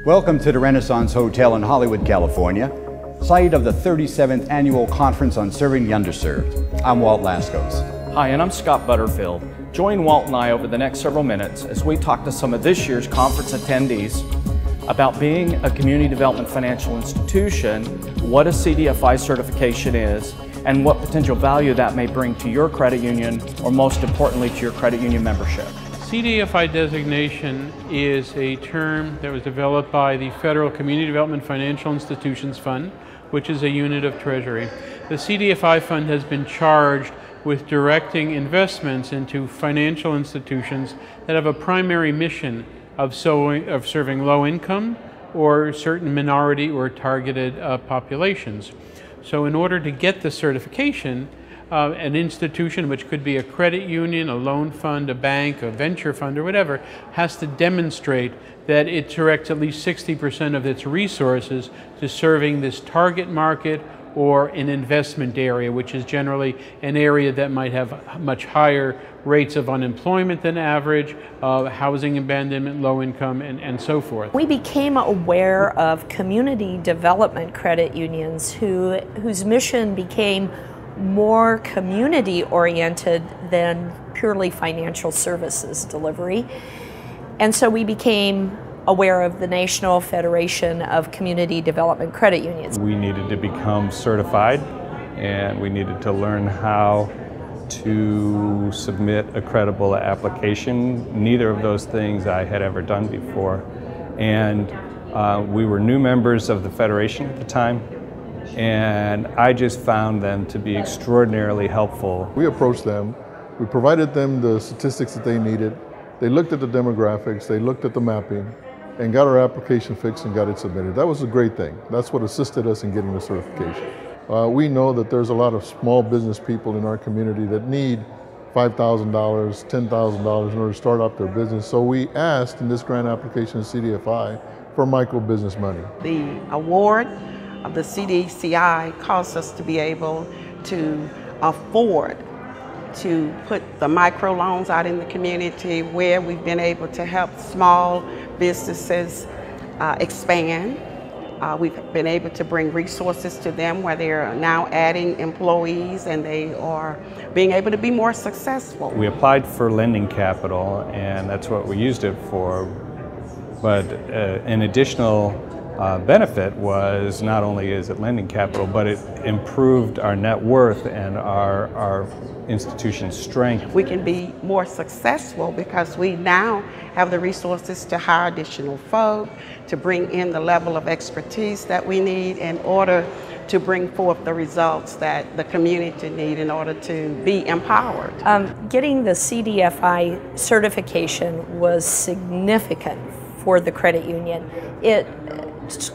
Welcome to the Renaissance Hotel in Hollywood, California, site of the 37th Annual Conference on Serving the Underserved. I'm Walt Lascos. Hi, and I'm Scott Butterfield. Join Walt and I over the next several minutes as we talk to some of this year's conference attendees about being a community development financial institution, what a CDFI certification is, and what potential value that may bring to your credit union, or most importantly, to your credit union membership. CDFI designation is a term that was developed by the Federal Community Development Financial Institutions Fund, which is a unit of Treasury. The CDFI fund has been charged with directing investments into financial institutions that have a primary mission of serving low income or certain minority or targeted populations. So in order to get the certification, an institution, which could be a credit union, a loan fund, a bank, a venture fund, or whatever, has to demonstrate that it directs at least 60% of its resources to serving this target market or an investment area, which is generally an area that might have much higher rates of unemployment than average, housing abandonment, low income, and so forth. We became aware of community development credit unions whose mission became more community-oriented than purely financial services delivery. And so we became aware of the National Federation of Community Development Credit Unions. We needed to become certified, and we needed to learn how to submit a credible application. Neither of those things I had ever done before. And we were new members of the Federation at the time, and I just found them to be extraordinarily helpful. We approached them, we provided them the statistics that they needed, they looked at the demographics, they looked at the mapping, and got our application fixed and got it submitted. That was a great thing. That's what assisted us in getting the certification. We know that there's a lot of small business people in our community that need $5,000, $10,000 in order to start up their business. So we asked in this grant application at CDFI for micro business money. The award of the CDCI caused us to be able to afford to put the micro loans out in the community, where we've been able to help small businesses expand. We've been able to bring resources to them where they're now adding employees and they are being able to be more successful. We applied for lending capital, and that's what we used it for. But an additional benefit was not only is it lending capital, but it improved our net worth and our institution's strength. We can be more successful because we now have the resources to hire additional folk, to bring in the level of expertise that we need in order to bring forth the results that the community need in order to be empowered. Getting the CDFI certification was significant for the credit union. It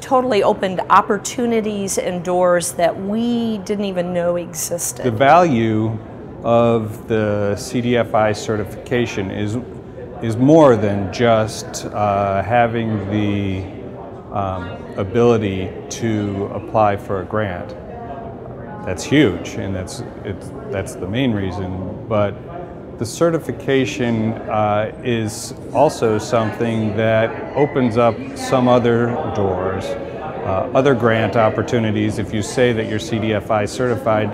totally opened opportunities and doors that we didn't even know existed. The value of the CDFI certification is more than just having the ability to apply for a grant. That's huge, and that's the main reason. But the certification is also something that opens up some other doors, other grant opportunities. If you say that you're CDFI certified,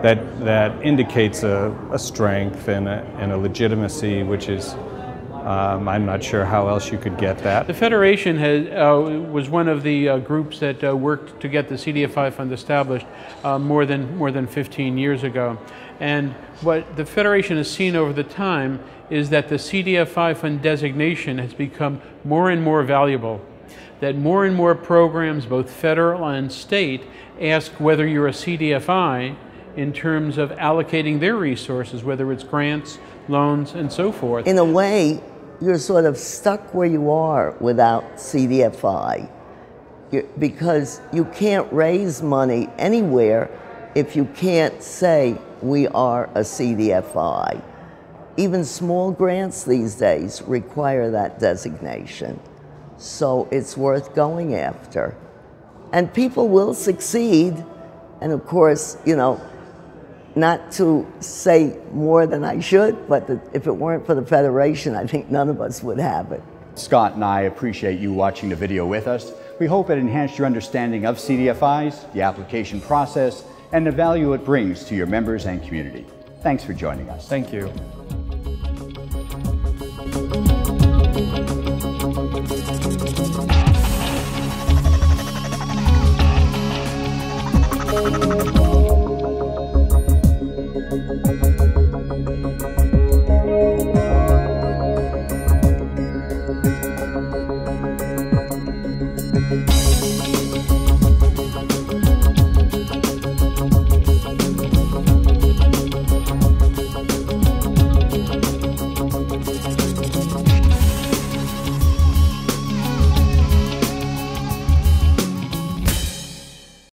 that indicates a strength and a legitimacy, which is, I'm not sure how else you could get that. The Federation was one of the groups that worked to get the CDFI fund established more than 15 years ago. And what the Federation has seen over the time is that the CDFI fund designation has become more and more valuable. That more and more programs, both federal and state, ask whether you're a CDFI in terms of allocating their resources, whether it's grants, loans, and so forth. In a way, you're sort of stuck where you are without CDFI because you can't raise money anywhere if you can't say we are a CDFI. Even small grants these days require that designation. So it's worth going after. And people will succeed. And of course, you know, not to say more than I should, but if it weren't for the Federation, I think none of us would have it. Scott and I appreciate you watching the video with us. We hope it enhanced your understanding of CDFIs, the application process, and the value it brings to your members and community. Thanks for joining us. Thank you.